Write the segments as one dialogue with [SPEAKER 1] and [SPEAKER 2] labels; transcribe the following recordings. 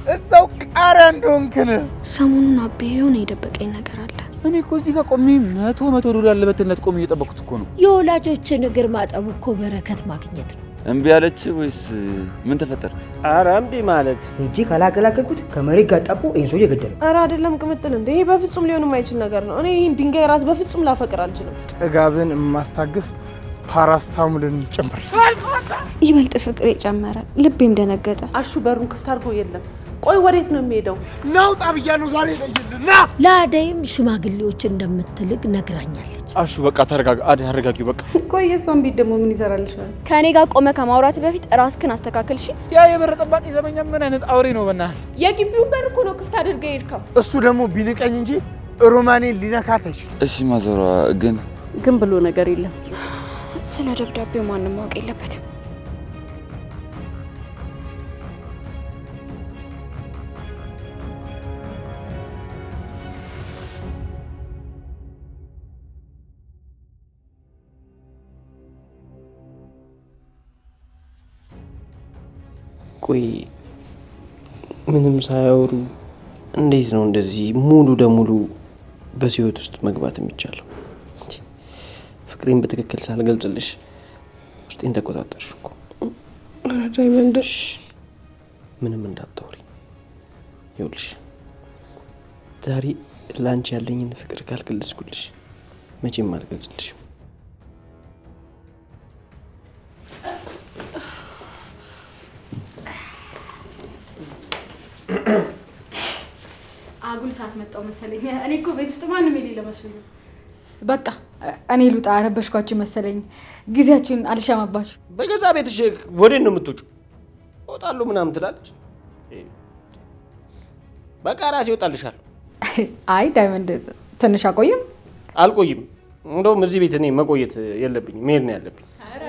[SPEAKER 1] እዛው ቃሪያ እንደሆንክን
[SPEAKER 2] ሰሞኑን አቤ የሆነ የደበቀኝ ነገር አለ።
[SPEAKER 1] እኔ እኮ እዚህ ጋር ቆሜ መቶ ዶላር ለበትነት ቆሜ እየጠበኩት እኮ ነው።
[SPEAKER 3] የወላጆችን እግር ማጠቡ እኮ በረከት ማግኘት ነው።
[SPEAKER 4] እምቢ አለች ወይስ ምን ተፈጠረ?
[SPEAKER 5] ኧረ እምቢ ማለት
[SPEAKER 6] እንጂ ካላቀላቀልኩት ከመሬት ጋር ጣብቆ ይሄን ሰው እየገደለ።
[SPEAKER 7] ኧረ አይደለም ቅምጥል እንዴ! ይሄ በፍጹም ሊሆን የማይችል ነገር ነው። እኔ ይሄን ድንጋይ ራስ በፍጹም ላፈቅር አልችልም።
[SPEAKER 1] ጥጋብን ማስታግስ ፓራስታሙልን ጨምር።
[SPEAKER 2] ይበልጥ ፍቅሬ ጨመረ፣ ልቤም ደነገጠ።
[SPEAKER 7] አሹ በሩን ክፍት አድርጎ የለም። ቆይ ወዴት ነው የሚሄደው?
[SPEAKER 1] ናውጣ ብያለሁ ዛሬ ለይልና።
[SPEAKER 3] ለአደይም ሽማግሌዎች እንደምትልግ ነግራኛለች።
[SPEAKER 4] አሹ በቃ ተረጋጋ፣ አደይ አረጋጊው በቃ።
[SPEAKER 7] ቆይ የሷን ቤት ደግሞ ምን ይሰራልሻል?
[SPEAKER 2] ከኔ ጋር ቆመ ከማውራት በፊት ራስክን አስተካክል። እሺ
[SPEAKER 1] ያ የበር ጠባቂ ዘመኛ ምን አይነት አውሬ ነው? በእናትህ
[SPEAKER 7] የግቢውን በር እኮ ነው ክፍት አድርገህ ሄድከው።
[SPEAKER 1] እሱ ደግሞ ቢንቀኝ እንጂ ሮማኔ ሊነካት አይችልም።
[SPEAKER 4] እሺ ማዘሯ ግን
[SPEAKER 7] ብሎ ነገር የለም።
[SPEAKER 2] ስለ ደብዳቤው ማንም ማወቅ የለበትም።
[SPEAKER 5] ቆይ ምንም ሳያወሩ እንዴት ነው እንደዚህ ሙሉ ለሙሉ በህይወት ውስጥ መግባት የሚቻለው? ፍቅሬን በትክክል ሳልገልጽልሽ ውስጤን ተቆጣጠርሽ እኮ።
[SPEAKER 7] ኧረ ዳይመንድ
[SPEAKER 5] ምንም እንዳታወሪ። ይኸውልሽ ዛሬ ላንቺ ያለኝን ፍቅር ካልገለጽኩልሽ መቼም አልገልጽልሽም።
[SPEAKER 8] አጉል ሰዓት መጣው መሰለኝ። እኔ እኮ ቤት ውስጥ ማንም የሌለ መስሎኝ። በቃ እኔ ልውጣ፣ ረበሽኳችሁ መሰለኝ። ጊዜያችን አልሻማባችሁ።
[SPEAKER 5] በገዛ ቤትሽ ወዴት ነው የምትወጪው? እወጣለሁ ምናምን ትላለች። በቃ ራሴ እወጣልሻለሁ።
[SPEAKER 8] አይ ዳይመንድ ትንሽ አቆይም።
[SPEAKER 5] አልቆይም። እንደውም እዚህ ቤት እኔ መቆየት የለብኝም፣ መሄድ ነው ያለብኝ።
[SPEAKER 8] አረ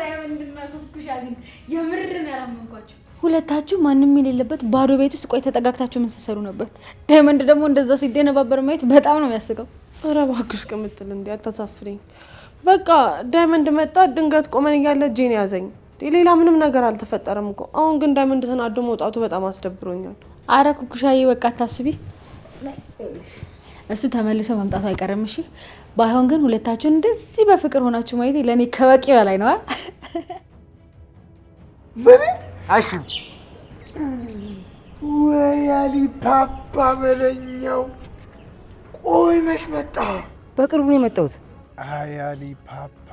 [SPEAKER 8] ዳይመንድና ኩኩሻ ግን የምርን ያላመንኳችሁ። ሁለታችሁ ማንም የሌለበት ባዶ ቤት ውስጥ ቆይ ተጠጋግታችሁ ምን ስትሰሩ ነበር? ዳይመንድ ደግሞ እንደዛ ሲደነባበር ማየት በጣም ነው የሚያስቀው።
[SPEAKER 7] ኧረ እባክሽ ቅምጥል እንዴ አታሳፍሪኝ። በቃ ዳይመንድ መጣ፣ ድንገት ቆመን እያለ እጄን ያዘኝ። ሌላ ምንም ነገር አልተፈጠረም እኮ። አሁን ግን ዳይመንድ ተናዶ መውጣቱ በጣም አስደብሮኛል።
[SPEAKER 8] አረ ኩኩሻዬ በቃ አታስቢ፣ እሱ ተመልሶ መምጣቱ አይቀርም። እሺ ባይሆን ግን ሁለታችሁን እንደዚህ በፍቅር ሆናችሁ ማየት ለእኔ ከበቂ በላይ ነው።
[SPEAKER 1] ምን አሹ ወይ አሊ ፓፓ በለኛው። ቆይ መች መጣ?
[SPEAKER 6] በቅርቡ ነው የመጣሁት።
[SPEAKER 1] አይ አሊ ፓፓ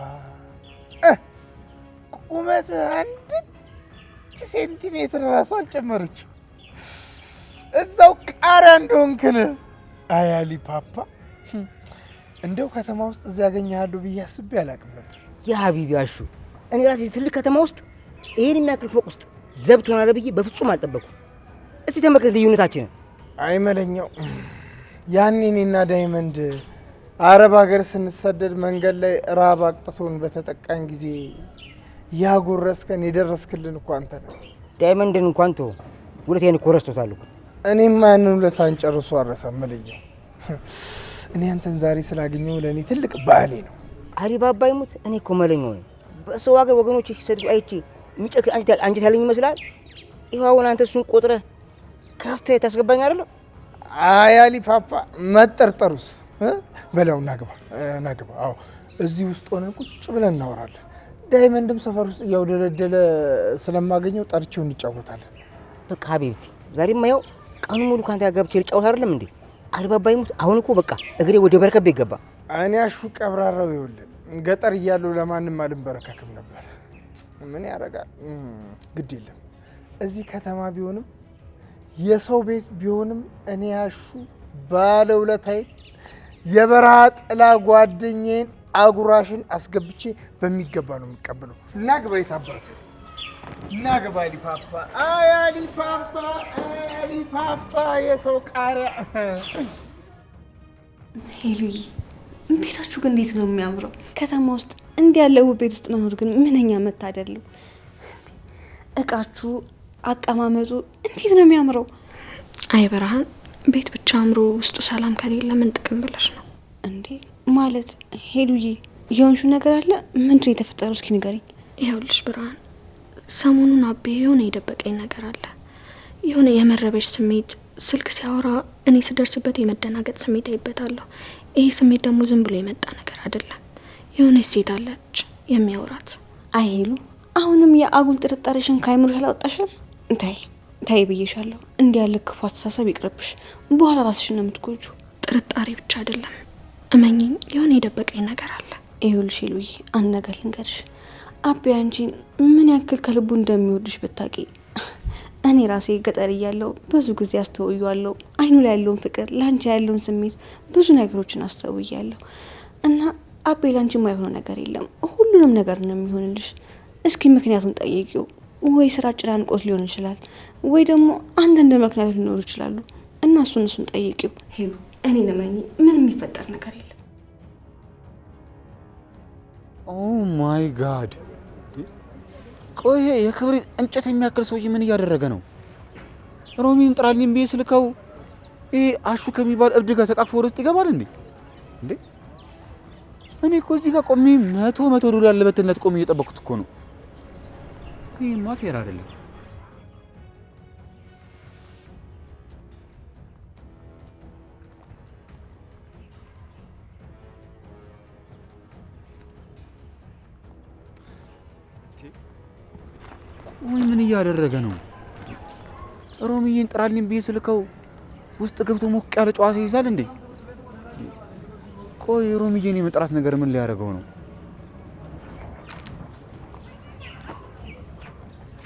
[SPEAKER 1] ቁመት 1 ሴንቲሜትር ራሱ አልጨመረችው። እዛው ቃሪያ እንደሆንክን። አይ አሊ ፓፓ እንደው ከተማ ውስጥ እዚህ ያገኘሃለሁ ብዬ አስቤ አላውቅም ነበር።
[SPEAKER 6] ያ ሀቢቢ አሹ፣ እኔ ራሴ ትልቅ ከተማ ውስጥ ይሄን የሚያክል ፎቅ ውስጥ ዘብት ሆናለ ብዬ በፍጹም አልጠበኩም። እስቲ ተመልከት ልዩነታችንን።
[SPEAKER 1] አይ መለኛው፣ ያኔ እኔና ዳይመንድ አረብ ሀገር ስንሰደድ መንገድ ላይ ራብ አቅጥቶን በተጠቃን ጊዜ ያጎረስከን የደረስክልን እኮ አንተ ነህ።
[SPEAKER 6] ዳይመንድን እንኳን ተው፣ ሁለቴን እኮ ረስቶታል እኮ።
[SPEAKER 1] እኔማ ያንን ውለታን ጨርሶ አልረሳም መለኛው። እኔ አንተን ዛሬ ስላገኘው ለእኔ ትልቅ ባህሌ ነው።
[SPEAKER 6] አሊባባ ይሙት፣ እኔ እኮ መለኛው ነኝ። በሰው ሀገር ወገኖች ሲሰድቡ አይቼ የሚጨክን አንጀት ያለኝ ይመስላል? ይኸው አሁን አንተ እሱን ቆጥረህ ከፍተህ ታስገባኝ አይደለም?
[SPEAKER 1] አይ አሊ ፓፓ መጠርጠሩስ? በለው ናግባ። አዎ እዚህ ውስጥ ሆነን ቁጭ ብለን እናወራለን። ዳይመንድም ሰፈር ውስጥ እያውደለደለ ስለማገኘው ጠርቼው እንጫወታለን።
[SPEAKER 6] በቃ ሀቢብቲ፣ ዛሬማ ያው ቀኑ ሙሉ ካንተ ጋር ገብቼ ልጫወት አይደለም እንዴ? አሊባባ ይሙት፣ አሁን እኮ በቃ እግሬ ወደ በረከት ቤት ገባ።
[SPEAKER 1] እኔ አሹ ቀብራራው ይኸውልህ፣ ገጠር እያለሁ ለማንም አልንበረከክም ነበር። ምን ያደርጋል፣ ግድ የለም። እዚህ ከተማ ቢሆንም የሰው ቤት ቢሆንም እኔ አሹ ባለውለታዬ የበረሃ ጥላ ጓደኛዬን አጉራሽን አስገብቼ በሚገባ ነው የሚቀበለው። ናግባ የታባቱ ናግባ አሊ ፓፓ። አይ አሊ ፓፓ፣ አሊ ፓፓ የሰው ቃሪያ።
[SPEAKER 2] ሄሉዬ ቤታችሁ ግን እንዴት ነው የሚያምረው! ከተማ ውስጥ እንዲህ ያለ ውብ ቤት ውስጥ መኖር ግን ምንኛ መታደል ነው። እቃችሁ፣ አቀማመጡ እንዴት ነው የሚያምረው! አይ ብርሃን፣ ቤት ብቻ አምሮ ውስጡ ሰላም ከሌለ ምን ጥቅም ብለሽ ነው እንዴ? ማለት ሄሉዬ የሆንሽው ነገር አለ? ምንድን ነው የተፈጠረው? እስኪ ንገሪኝ። ይኸውልሽ ብርሃን፣
[SPEAKER 9] ሰሞኑን አቤ የሆነ የደበቀኝ ነገር አለ። የሆነ የመረበሽ ስሜት፣ ስልክ ሲያወራ እኔ ስደርስበት የመደናገጥ ስሜት አይበታለሁ። ይሄ ስሜት ደግሞ ዝም ብሎ የመጣ ነገር አይደለም። የሆነ ሴት አለች የሚያወራት።
[SPEAKER 2] አይሄሉ አሁንም የአጉል ጥርጣሬሽን ካይምሮሽ አላወጣሽም? ታይ ብዬሻለሁ። እንዲህ ያለ ክፉ አስተሳሰብ ይቅርብሽ። በኋላ ራስሽን ነው የምትጎጁ።
[SPEAKER 9] ጥርጣሬ ብቻ አይደለም፣ እመኝኝ፣ የሆነ የደበቀኝ ነገር አለ።
[SPEAKER 2] ይኸውልሽ ሄሉዬ፣ አንድ ነገር ልንገርሽ። አቤ አንቺን ምን ያክል ከልቡ እንደሚወድሽ ብታቂ። እኔ ራሴ ገጠር እያለሁ ብዙ ጊዜ አስተውያለሁ። አይኑ ላይ ያለውን ፍቅር፣ ላንቺ ያለውን ስሜት፣ ብዙ ነገሮችን አስተውያለሁ። እና አቤ ላንቺ የማይሆነው ነገር የለም፣ ሁሉንም ነገር ነው የሚሆንልሽ። እስኪ ምክንያቱን ጠይቂው። ወይ ስራ ጭራንቆት ሊሆን ይችላል፣ ወይ ደግሞ አንዳንድ ምክንያቶች ሊኖሩ ይችላሉ። እና እሱን ጠይቂው ሄሉ። እኔ ለማኝ ምን የሚፈጠር ነገር የለም።
[SPEAKER 10] ኦ ማይ ጋድ! ቆይ የክብሪት እንጨት የሚያክል ሰውዬ ምን እያደረገ ነው? ሮሚን ጥራልኝ ብዬ ስልከው ይሄ አሹ ከሚባል እብድ ጋር ተቃቅፎ ወደ ውስጥ ይገባል እንዴ? እኔ እኮ እዚህ ጋር ቆሜ $100 ያለበትነት ቆሜ እየጠበኩት እኮ ነው። ይሄ ማፌር አይደለም። ወይ ምን እያደረገ ነው? ሮሚዬን ጥራልኝ ብዬ ስልከው ውስጥ ገብቶ ሞቅ ያለ ጨዋታ ይይዛል እንዴ? ቆይ ሮሚዬን የመጥራት ነገር ምን ሊያደርገው ነው?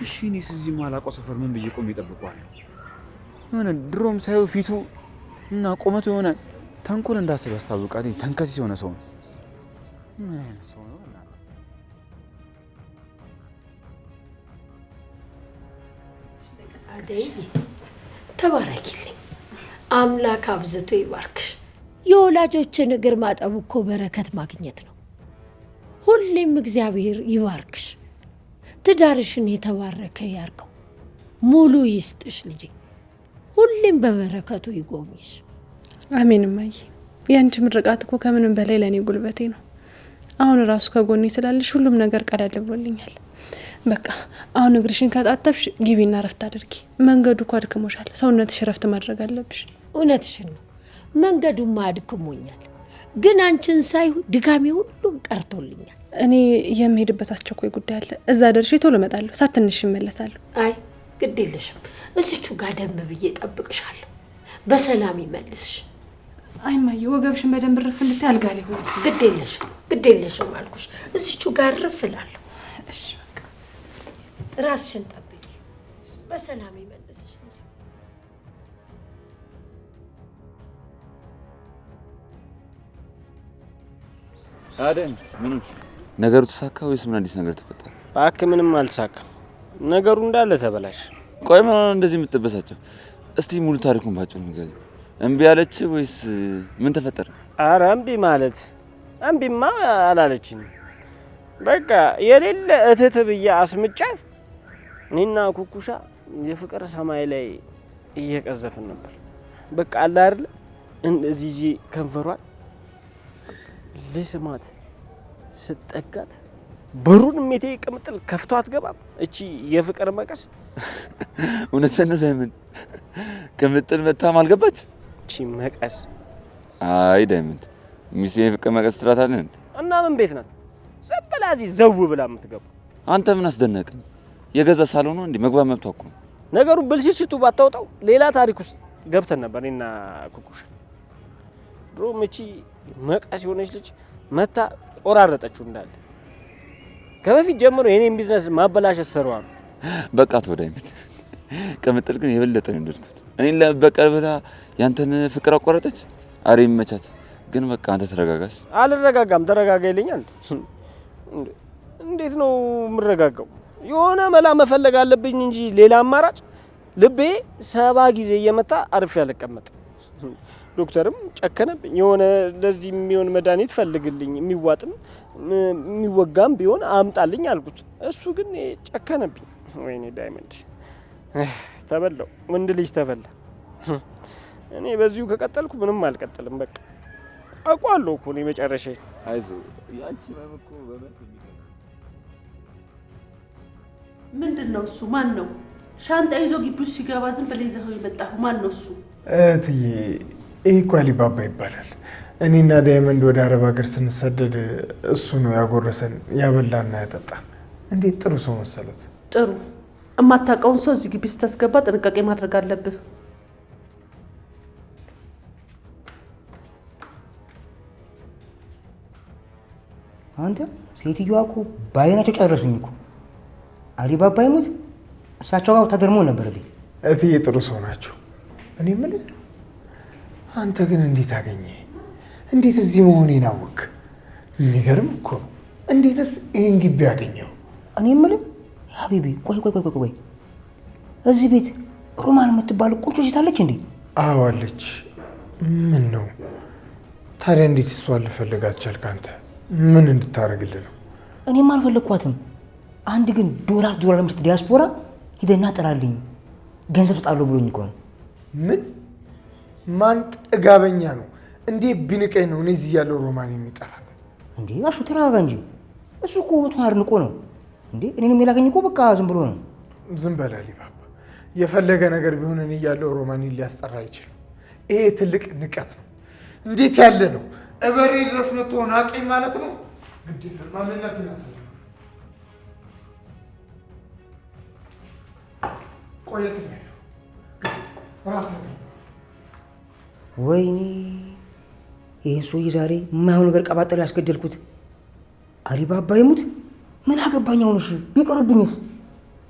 [SPEAKER 10] እሺ እኔስ እዚህ ማላውቀው ሰፈር ምን ብዬ ቆሜ እጠብቀዋለሁ? የሆነ ድሮም ሳየው ፊቱ እና ቁመቱ የሆነ ተንኮል እንዳሰብ ያስታውቃል። ተንከሲስ የሆነ ሰው ነው። ምን አይነት ሰው ነው?
[SPEAKER 3] አደይ ተባረኪልኝ። አምላክ አብዝቶ ይባርክሽ። የወላጆችን እግር ማጠቡ እኮ በረከት ማግኘት ነው። ሁሌም እግዚአብሔር ይባርክሽ። ትዳርሽን የተባረከ ያርገው። ሙሉ ይስጥሽ ልጄ። ሁሌም በበረከቱ ይጎብኝሽ።
[SPEAKER 7] አሜን እማዬ። ያንቺ ምርቃት እኮ ከምንም በላይ ለኔ ጉልበቴ ነው። አሁን ራሱ ከጎኔ ስላለሽ ሁሉም ነገር ቀለል ብሎልኛል። በቃ አሁን እግርሽን ከጣጠብሽ ግቢና ረፍት አድርጊ። መንገዱ እኮ አድክሞሻል። ሰውነትሽ ረፍት ማድረግ አለብሽ።
[SPEAKER 3] እውነትሽን ነው። መንገዱማ አድክሞኛል፣ ግን አንቺን ሳይ ድጋሜ ሁሉ ቀርቶልኛል።
[SPEAKER 7] እኔ የምሄድበት አስቸኳይ ጉዳይ አለ። እዛ ደርሼ ቶሎ እመጣለሁ። ሳትንሽ እመለሳለሁ።
[SPEAKER 3] አይ ግድ የለሽም። እዚቹ ጋር ደም ብዬ ጠብቅሻለሁ። በሰላም ይመልስሽ።
[SPEAKER 7] አይ እማዬ፣ ወገብሽን በደንብ ረፍ እንድታይ አልጋ ላይ ሆነ።
[SPEAKER 3] ግድ የለሽም አልኩሽ። እዚቹ ጋር ረፍ እላለሁ።
[SPEAKER 7] እሺ በቃ
[SPEAKER 3] ራስሽን ጠብቂ። በሰላም ይመልስሽ።
[SPEAKER 4] አደም ምን ነገሩ ተሳካ ወይስ ምን አዲስ ነገር ተፈጠረ?
[SPEAKER 5] እባክህ ምንም አልተሳካም። ነገሩ እንዳለ ተበላሽ።
[SPEAKER 4] ቆይ ምን ሆነ እንደዚህ የምትበሳጨው? እስቲ ሙሉ ታሪኩን ባጭሩ ንገረኝ። እምቢ አለች ወይስ ምን ተፈጠረ?
[SPEAKER 5] አረ እምቢማ አላለችኝ። በቃ የሌለ እትት ብዬ አስምጫት እኔና ኩኩሻ የፍቅር ሰማይ ላይ እየቀዘፍን ነበር። በቃ አለ አይደል እንደዚህ ከንፈሯን ልስማት ስጠጋት በሩን ሜቴ ቅምጥል ከፍቶ አትገባም። እቺ የፍቅር መቀስ
[SPEAKER 4] እውነትን ነው። ለምን ቅምጥል መታም አልገባች?
[SPEAKER 5] እቺ መቀስ
[SPEAKER 4] አይ ዳይመንድ ሚስቴ የፍቅር መቀስ ትላታለህ
[SPEAKER 5] እና ምን ቤት ናት ዘበላዚ ዘው ብላ የምትገባ?
[SPEAKER 4] አንተ ምን አስደነቀኝ? የገዛ ሳሎን ነው እንዴ? መግባት መብቷ እኮ ነው።
[SPEAKER 5] ነገሩ ብልሽሽቱ ባታወጣው ሌላ ታሪክ ውስጥ ገብተን ነበር እኔና ኩኩሻ። ድሮም እቺ መቀስ የሆነች ልጅ መታ ቆራረጠችው እንዳለ። ከበፊት ጀምሮ የኔን ቢዝነስ ማበላሸት ሰሯ ነው።
[SPEAKER 4] በቃ ተወዳይመት ቅምጥል ግን የበለጠ ነው እንደድኩት። እኔን ለበቀል ብላ ያንተን ፍቅር አቋረጠች። አሬ ይመቻት። ግን በቃ አንተ ተረጋጋሽ።
[SPEAKER 5] አልረጋጋም። ተረጋጋ ይለኛል። እንዴት ነው የምረጋጋው? የሆነ መላ መፈለግ አለብኝ እንጂ ሌላ አማራጭ ልቤ 70 ጊዜ እየመታ አርፌ አልቀመጥ። ዶክተርም ጨከነብኝ። የሆነ ለዚህ የሚሆን መድኃኒት ፈልግልኝ፣ የሚዋጥም የሚወጋም ቢሆን አምጣልኝ አልኩት። እሱ ግን ጨከነብኝ። ወይኔ ዳይመንድ ተበላው። ወንድ ልጅ ተበላ። እኔ በዚሁ ከቀጠልኩ ምንም አልቀጥልም። በቃ አውቃለሁ እኮ ነው መጨረሻ።
[SPEAKER 4] አይዞህ ያንቺ መምኮ በመት
[SPEAKER 11] ምንድነው እሱ? ማን ነው? ሻንጣ ይዞ ግቢ ውስጥ ሲገባ ዝም ብለህ ይዘኸው የመጣኸው ማን ነው እሱ?
[SPEAKER 1] እትዬ ይሄ እኮ አሊባባ ይባላል። እኔና ዳይመንድ ወደ አረብ ሀገር ስንሰደድ እሱ ነው ያጎረሰን፣ ያበላና ያጠጣን። እንዴት ጥሩ ሰው መሰሉት።
[SPEAKER 11] ጥሩ። እማታውቀውን ሰው እዚህ ግቢ ስታስገባ ጥንቃቄ ማድረግ አለብህ።
[SPEAKER 6] አንተ ሴትዮዋ እኮ በአይናቸው ጨረሱኝ እኮ። አሊባባ ይሙት እሳቸው ጋር ተደርሞ ነበረብኝ።
[SPEAKER 1] እትዬ ጥሩ ሰው ናቸው። እኔ የምልህ አንተ ግን እንዴት አገኘ? እንዴት እዚህ መሆኔን አወቅ? የሚገርም እኮ ነው። እንዴትስ ይህን ግቢ አገኘው?
[SPEAKER 6] እኔ የምልህ ሀቢቢ፣ ቆይ እዚህ ቤት ሮማን የምትባል ቁንጮ ሴት አለች እንዴ?
[SPEAKER 1] አዎ አለች። ምን ነው ታዲያ? እንዴት እሷን ልፈልጋት ቻልክ አንተ? ምን እንድታደርግልህ ነው?
[SPEAKER 6] እኔም አልፈለግኳትም። አንድ ግን ዶላር ለምትት ዲያስፖራ ሂደና ጥራልኝ ገንዘብ ስጣለሁ ብሎኝ እኮ ነው።
[SPEAKER 1] ምን? ማን ጥጋበኛ ነው? እንዴት ቢንቀኝ ነው እኔ እዚህ ያለው ሮማን የሚጠራት?
[SPEAKER 6] እንዴ አሹ ተረጋጋ እንጂ። እሱ እኮ ውበቱን አድንቆ ነው እንዴ። እኔንም የላገኝ እኮ በቃ ዝም ብሎ ነው።
[SPEAKER 1] ዝም በል አሊባባ። የፈለገ ነገር ቢሆን እኔ ያለው ሮማንን ሊያስጠራ አይችልም። ይሄ ትልቅ ንቀት ነው። እንዴት ያለ ነው? እበሬ ድረስ መጥቶ ናቀኝ ማለት ነው። ግድ የለም ማንነት ይናሳል። ቆየት ነው ራስ ነው።
[SPEAKER 6] ወይኔ ይህን ሰውዬ ዛሬ የማይሆን ነገር ቀባጠር ያስገደልኩት። አሊባባ ይሙት ምን አገባኝ? አሁን እሺ ቢቀርብኝስ?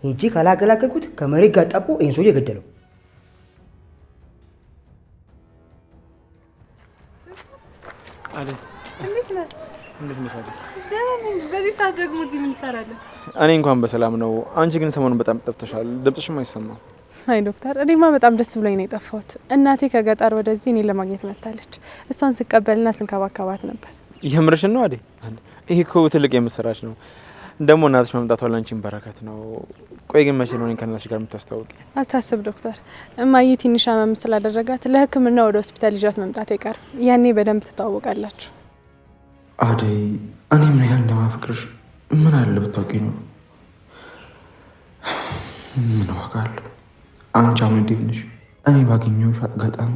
[SPEAKER 6] ሄጄ ካላገላገልኩት ከመሬት ጋር ጣብቆ ይህን ሰውዬ ገደለው።
[SPEAKER 7] በዚህ ሰዓት ደግሞ እዚህ ምን ትሰራለህ?
[SPEAKER 5] እኔ እንኳን በሰላም ነው። አንቺ ግን ሰሞኑን በጣም ጠፍተሻል። ድምፅሽም አይሰማም።
[SPEAKER 7] አይ ዶክተር፣ እኔማ በጣም ደስ ብሎኝ ነው የጠፋሁት። እናቴ ከገጠር ወደዚህ እኔን ለማግኘት መጥታለች። እሷን ስቀበልና ስንከባከባት ነበር።
[SPEAKER 5] የምርሽን ነው አይደል? ይሄ እኮ ትልቅ የምስራች ነው። ደግሞ እናትሽ መምጣቷ ለአንቺም በረከት ነው። ቆይ ግን መቼ ነው እኔን ከእናትሽ ጋር የምታስተዋውቂ?
[SPEAKER 7] አታስብ ዶክተር፣ እማዬ ትንሽ አመም ስላደረጋት ለሕክምና ወደ ሆስፒታል ይዣት መምጣት አይቀርም። ያኔ በደንብ ትተዋወቃላችሁ።
[SPEAKER 12] አደይ፣ እኔ ምን ያህል እንደማፈቅርሽ ምን አለ ብታውቂ ነው። ምን ዋጋ አለው? አንቺ አመዴብ ነሽ። እኔ ባገኘሁሽ አጋጣሚ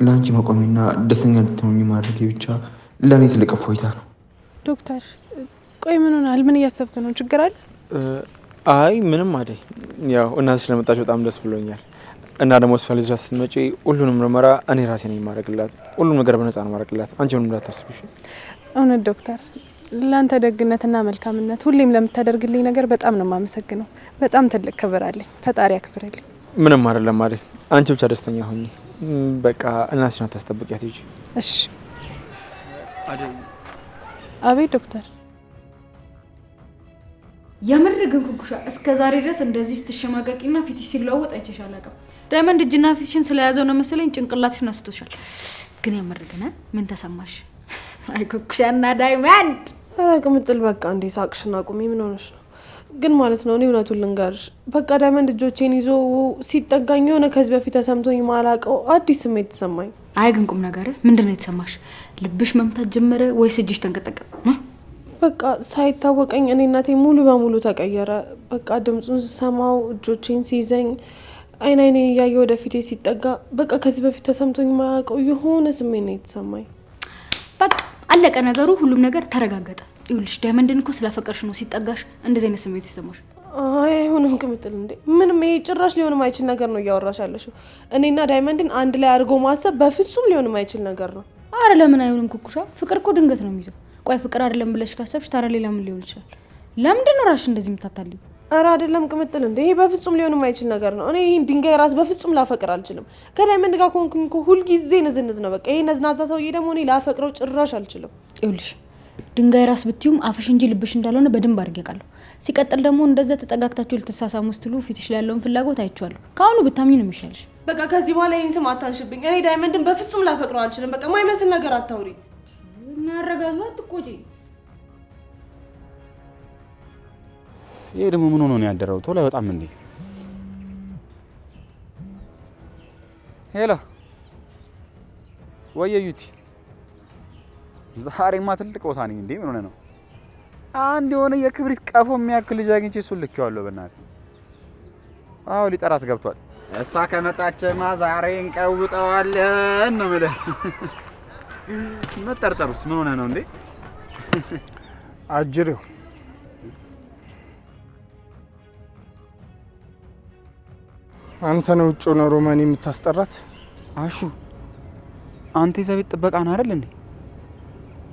[SPEAKER 12] ለአንቺ መቆሚና ደስተኛ እንድትሆኚ ማድረግ ብቻ ለእኔ ትልቅ እፎይታ ነው።
[SPEAKER 7] ዶክተር፣ ቆይ ምን ሆናል? ምን እያሰብክ ነው? ችግር አለ?
[SPEAKER 5] አይ ምንም አደይ፣ ያው እናትሽ ስለመጣች በጣም ደስ ብሎኛል። እና ደግሞ ሆስፒታል ይዘሻት ስትመጪ ሁሉንም ምርመራ እኔ ራሴ ነኝ የማደርግላት። ሁሉም ነገር በነፃ ነው የማደርግላት። አንቺ ምንም እንዳታስብሽ።
[SPEAKER 7] እውነት ዶክተር፣ ለአንተ ደግነትና መልካምነት ሁሌም ለምታደርግልኝ ነገር በጣም ነው የማመሰግነው። በጣም ትልቅ ክብር አለኝ። ፈጣሪ ያክብርልኝ።
[SPEAKER 5] ምንም አይደለም አደይ፣ አንቺ ብቻ ደስተኛ ሆኚ። በቃ እናትሽን አታስጠብቂያት ሂጂ።
[SPEAKER 7] እሺ
[SPEAKER 5] አደይ።
[SPEAKER 2] አቤት ዶክተር። የምር ግን ኩኩሻ እስከ ዛሬ ድረስ እንደዚህ ስትሸማቀቂና ፊትሽ ሲለዋወጥ አይቼሽ አላውቅም። ዳይመንድ እጅና ፊትሽን ስለያዘው ነው መሰለኝ ጭንቅላትሽን አስቶሻል። ግን የምር ግን ምን ተሰማሽ? አይ ኩኩሻና ዳይመንድ።
[SPEAKER 11] ኧረ ቅምጥል በቃ እንዴ ሳቅሽን አቁሚ። ምን ሆነሽ ነው? ግን ማለት ነው እኔ እውነቱን ልንገርሽ፣ በቃ ዳይመንድ እጆቼን ይዞ ሲጠጋኝ የሆነ ከዚህ በፊት ተሰምቶኝ ማላውቀው አዲስ ስሜት ተሰማኝ።
[SPEAKER 2] አይ ግን ቁም ነገር ምንድነው የተሰማሽ? ልብሽ መምታት ጀመረ ወይስ እጅሽ ተንቀጠቀጠ?
[SPEAKER 11] በቃ ሳይታወቀኝ እኔ እናቴ ሙሉ በሙሉ ተቀየረ። በቃ ድምፁን ስሰማው እጆቼን ሲይዘኝ አይኔን እያየ ወደፊቴ ሲጠጋ በቃ ከዚህ በፊት ተሰምቶኝ ማያውቀው የሆነ ስሜት ነው የተሰማኝ።
[SPEAKER 2] በቃ አለቀ ነገሩ፣ ሁሉም ነገር ተረጋገጠ። ይኸውልሽ ዳይመንድን እኮ ስላፈቀርሽ ነው ሲጠጋሽ እንደዚህ አይነት ስሜት የተሰማሽ።
[SPEAKER 11] አይ አይሆንም ቅምጥል፣ እንዴ ምንም ይሄ ጭራሽ ሊሆን ማይችል ነገር ነው እያወራሽ ያለሽው። እኔና ዳይመንድን አንድ ላይ አድርጎ ማሰብ በፍጹም ሊሆን ማይችል ነገር ነው።
[SPEAKER 2] አረ ለምን አይሆንም ኩኩሻ? ፍቅር እኮ ድንገት ነው የሚይዘው። ቆይ ፍቅር አይደለም ብለሽ ካሰብሽ ታዲያ ሌላ ምን ሊሆን ይችላል? ለምንድን ነው ራስሽ እንደዚህ የምታታልዩ?
[SPEAKER 11] አረ አይደለም ቅምጥል፣ እንዴ ይሄ በፍጹም ሊሆን ማይችል ነገር ነው። እኔ ይሄን ድንጋይ ራስ በፍጹም ላፈቅር አልችልም። ከዳይመንድ ጋር ኮንኩኝ እኮ ሁልጊዜ ንዝንዝ ነው። በቃ ይሄ ነዝናዛ ሰውዬ ደግሞ እኔ ላፈቅረው ጭራሽ አልችልም።
[SPEAKER 2] ይኸውልሽ ድንጋይ ራስ ብትዩም አፍሽ እንጂ ልብሽ እንዳልሆነ በደንብ አድርጌ አውቃለሁ። ሲቀጥል ደግሞ እንደዛ ተጠጋግታችሁ ልትሳሳሙ ስትሉ ፊትሽ ላይ ያለውን ፍላጎት አይቼዋለሁ። ከአሁኑ ብታምኚ ነው የሚሻልሽ።
[SPEAKER 11] በቃ ከዚህ በኋላ ይሄን ስም አታንሽብኝ። እኔ ዳይመንድን በፍጹም ላፈቅረው አልችልም። በቃ ማይመስል ነገር አታውሪ።
[SPEAKER 2] እናረጋጋ፣ አትቆጪ።
[SPEAKER 10] ይሄ ደግሞ ምን ሆኖ ነው ያደረው? ቶሎ አይወጣም እንዴ? ሄሎ ወየ ዩቲ፣ ዛሬማ ትልቅ ቦታ ነኝ እንዴ? ምን ሆነ ነው? አንድ የሆነ የክብሪት ቀፎ የሚያክል ልጅ አግኝቼ እሱን ልኬዋለሁ። በእናትህ አዎ ሊጠራት ገብቷል። እሷ ከመጣችማ ዛሬ እንቀውጠዋለን ነው የምልህ። መጠርጠሩስ ምን ሆነ ነው እንዴ?
[SPEAKER 1] አጅሬው አንተ ነው ውጭ ነው ሮማን የምታስጠራት?
[SPEAKER 10] አሹ አንተ የዛ ቤት ጥበቃ ነህ አይደል እንዴ?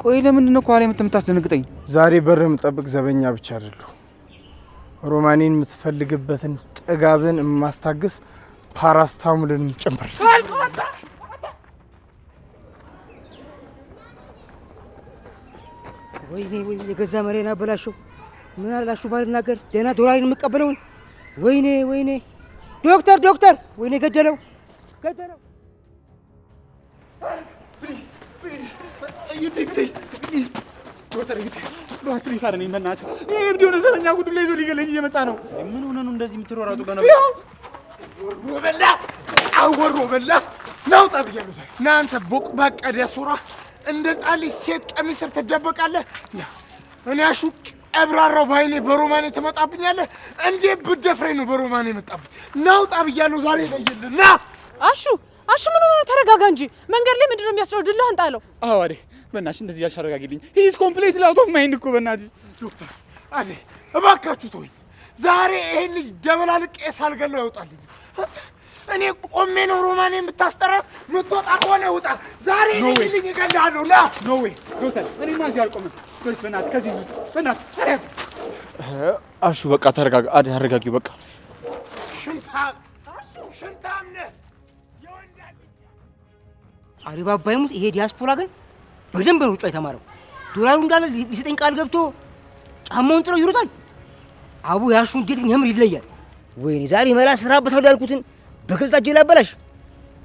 [SPEAKER 10] ቆይ ለምንድን ነው ከኋላ የምታስደነግጠኝ?
[SPEAKER 1] ዛሬ በር የምጠብቅ ዘበኛ ብቻ አይደለሁ። ሮማኔን የምትፈልግበትን ጥጋብን የማስታግስ ፓራስታሙልን ጭምር።
[SPEAKER 6] ወይኔ ወይኔ የገዛ መሬን አበላሸው። ምን አላሹ ባልናገር ደህና ዶላሪን የምቀበለውን። ወይኔ ወይኔ ዶክተር ዶክተር ወይኔ ገደለው ገደለው።
[SPEAKER 10] ፕሊዝ ፕሊዝ እዩት ፕሊዝ ፕሊዝ ዶክተር እዩት ፕሊዝ አረኝ በእናትህ። ይሄ እብድ የሆነ ዘረኛ ጉድ ላይ ይዞ ሊገለኝ እየመጣ ነው። ምን ሆነ ነው እንደዚህ የምትሮራጡ?
[SPEAKER 1] ወሮ በላ አወሮ በላ ናውጣ ብያለሁ። ዛሬ እናንተ ቦቅባቃ ዲያስፖራ እንደ ጻሊ ሴት ቀሚስ ስር ትደበቃለህ። እኔ አሹ ቀብራራው ባይኔ በሮማኔ ትመጣብኛለህ። እንዴ ብትደፍረኝ ነው በሮማኔ የመጣብኝ? ናውጣ ብያለሁ። ዛሬ ለይልን ና
[SPEAKER 11] አሹ አሹ ምን ሆነ? ተረጋጋ እንጂ መንገድ ላይ ምንድነው የሚያስጨውድልህ? አንጣለው።
[SPEAKER 10] አዎ አይደል በእናትሽ እንደዚህ ያልሽ አረጋጊልኝ። ሂ ኢዝ ኮምፕሊትሊ አውት ኦፍ ማይንድ እኮ በእናትሽ።
[SPEAKER 1] ዶክተር አኔ እባካችሁ ተወኝ። ዛሬ ይሄን ልጅ ደበላልቄ ሳልገለው ያውጣልኝ። እኔ ቆሜ ነው ሮማኔ የምታስጠራት። ምትወጣ ከሆነ ውጣ። ዛሬ ይሄን ልጅ እገልሃለሁ። ና
[SPEAKER 10] ኖ ዌይ ዶክተር እኔማ እዚህ አልቆምም። ፕሊዝ በእናትህ ከዚህ በእናትህ ታዲያ አሹ በቃ ተረጋጋ። አረጋጊው በቃ
[SPEAKER 1] ሽንታም ነህ።
[SPEAKER 6] አሪባባ ይሙት ይሄ ዲያስፖራ ግን በደንብ ነው ሩጫ የተማረው። ዶላሩ እንዳለ ሊሰጠኝ ቃል ገብቶ ጫማውን ጥሎ ይሮጣል። አቡ ያሹ እንዴት ግን የምር ይለያል። ወይኔ ዛሬ መላ ስራበታለሁ ያልኩትን በገዛ እጄ ላበላሽ።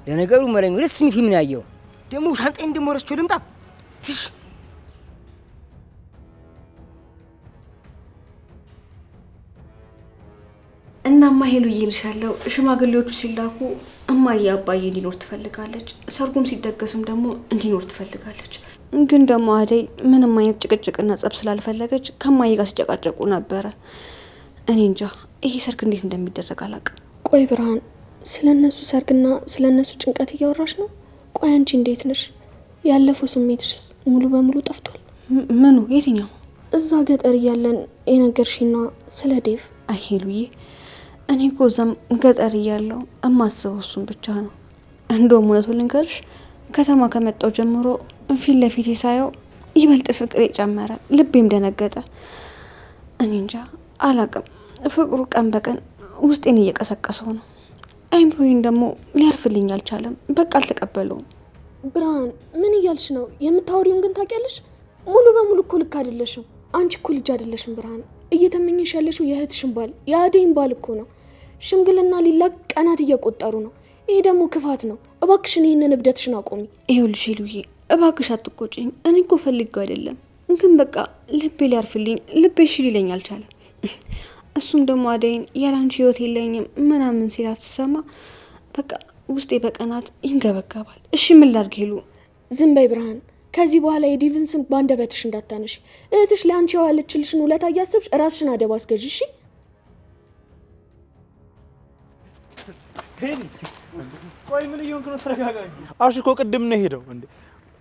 [SPEAKER 6] ለነገሩ መለኝ ደስ የሚል ፊልም ነው ያየው። ደግሞ ሻንጣዬን ደግሞ ረስቼው ልምጣ። ትሽ
[SPEAKER 2] እናማ ሄሉ ይልሻለሁ። ሽማግሌዎቹ ሲላኩ እማዬ አባዬ እንዲኖር ትፈልጋለች። ሰርጉም ሲደገስም ደግሞ እንዲኖር ትፈልጋለች። ግን ደግሞ አደይ ምንም አይነት ጭቅጭቅና ጸብ ስላልፈለገች ከማዬ ጋር ሲጨቃጨቁ ነበረ። እኔ እንጃ ይሄ ሰርግ እንዴት እንደሚደረግ አላውቅም።
[SPEAKER 9] ቆይ ብርሃን፣ ስለ እነሱ ሰርግና ስለ እነሱ ጭንቀት እያወራሽ ነው? ቆይ አንቺ እንዴት ነሽ? ያለፈው ስሜትሽ ሙሉ በሙሉ ጠፍቷል?
[SPEAKER 2] ምኑ? የትኛው?
[SPEAKER 9] እዛ ገጠር እያለን የነገርሽና ስለ ዴቭ።
[SPEAKER 2] አይ ሄሉዬ፣ እኔ እኮ እዛም ገጠር እያለሁ እማስበው እሱን ብቻ ነው። እንደውም እውነቱን ልንገርሽ ከተማ ከመጣው ጀምሮ ፊት ለፊቴ ሳየው ይበልጥ ፍቅሬ ጨመረ፣ ልቤም ደነገጠ። እኔ እንጃ አላቅም። ፍቅሩ ቀን በቀን ውስጤን እየቀሰቀሰው ነው። አይምሮዬን ደግሞ ሊያርፍልኝ አልቻለም። በቃ አልተቀበለውም።
[SPEAKER 9] ብርሃን ምን እያልሽ ነው? የምታወሪውን ግን ታውቂያለሽ? ሙሉ በሙሉ እኮ ልክ አይደለሽም። አንቺ እኮ ልጅ አይደለሽም ብርሃን። እየተመኘሽ ያለሽው የእህትሽን ባል የአደይን ባል እኮ ነው። ሽምግልና ሊላክ ቀናት እየቆጠሩ ነው። ይሄ ደግሞ ክፋት ነው። እባክሽን ይህንን እብደትሽን አቆሚ።
[SPEAKER 2] ይኸውልሽ ሄሉዬ፣ እባክሽ አትቆጪኝ። እኔ እኮ ፈልጌው አይደለም፣ ግን በቃ ልቤ ሊያርፍልኝ ልቤ እሺ ሊለኝ አልቻለም። እሱም ደግሞ አደይን ያላንቺ ህይወት የለኝም ምናምን ሲላት ስሰማ በቃ ውስጤ በቀናት ይንገበገባል። እሺ ምን ላድርግ ሄሉ?
[SPEAKER 9] ዝም በይ ብርሃን። ከዚህ በኋላ የዲቭን ስም ባንደበትሽ እንዳታነሽ። እህትሽ ለአንቺ የዋለችልሽን ውለታ እያሰብሽ ራስሽን አደብ አስገዥ። እሺ
[SPEAKER 5] ቆይ ምን እየሆንክ ነው? ተረጋጋ። አሹ እኮ ቅድም ነው ሄደው እንዴ።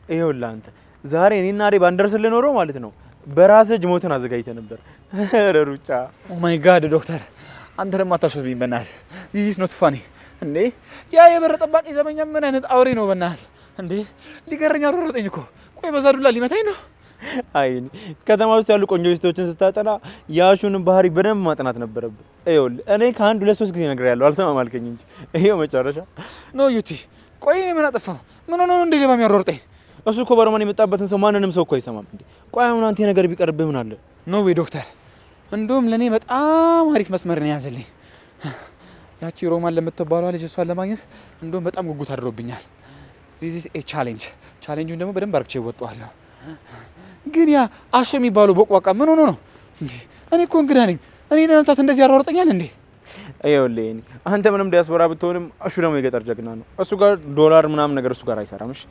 [SPEAKER 5] ይኸውልህ አንተ ዛሬ እኔና አደይ ባንደርስልህ ኖሮ ማለት ነው በራስህ እጅ ሞትን አዘጋጅተህ ነበር። ኧረ ሩጫ።
[SPEAKER 10] ኦ ማይ ጋድ ዶክተር አንተ ደግሞ አታሾፍብኝ በእናትህ። ዚስ ኢዝ ኖት ፋኒ እንዴ። ያ የበር ጠባቂ ዘበኛ ምን አይነት አውሬ ነው በእናትህ እንዴ? ሊገረኛ ሮሮጠኝ እኮ። ቆይ በዛ ዱላ ሊመታኝ ነው?
[SPEAKER 5] አይ ከተማ ውስጥ ያሉ ቆንጆ ሚስቶችን ስታጠና የአሹን ባህሪ በደንብ ማጥናት ነበረብህ። ይኸውልህ እኔ ከአንድ 2-3 ጊዜ ነግሬያለሁ፣ አልሰማም አልከኝ እንጂ ይሄው መጨረሻ
[SPEAKER 10] ኖ ዩቲ። ቆይ ምን አጠፋሁ? ምን ሆነ ነው እንዴ ሌባ የሚያሮርጠኝ?
[SPEAKER 5] እሱ እኮ በሮማን የመጣበትን ሰው ማንንም ሰው እኮ አይሰማም እንዴ። ቆይ አሁን አንተ ነገር ቢቀርብህ ምን አለ?
[SPEAKER 10] ኖ ዌይ ዶክተር፣ እንደውም ለኔ በጣም አሪፍ መስመር ነው ያዘልኝ። ያቺ ሮማን ለምትባለው ልጅ እሷን ለማግኘት እንደውም በጣም ጉጉት አድሮብኛል። ዚስ ኢዝ ኤ ቻሌንጅ። ቻሌንጁን ደግሞ በደንብ አርግቼ እወጣዋለሁ። ግን ያ አሹ የሚባለው ቦቅቧቃ ምን ሆኖ ነው እንዴ? እኔ እኮ እንግዳ ነኝ። እኔ ለመምታት እንደዚህ ያሯሩጠኛል እንዴ?
[SPEAKER 13] ይኸውልህ አንተ ምንም ዲያስፖራ ብትሆንም እሱ ደግሞ የገጠር ጀግና ነው። እሱ ጋር ዶላር ምናምን ነገር እሱ ጋር አይሰራም። እሺ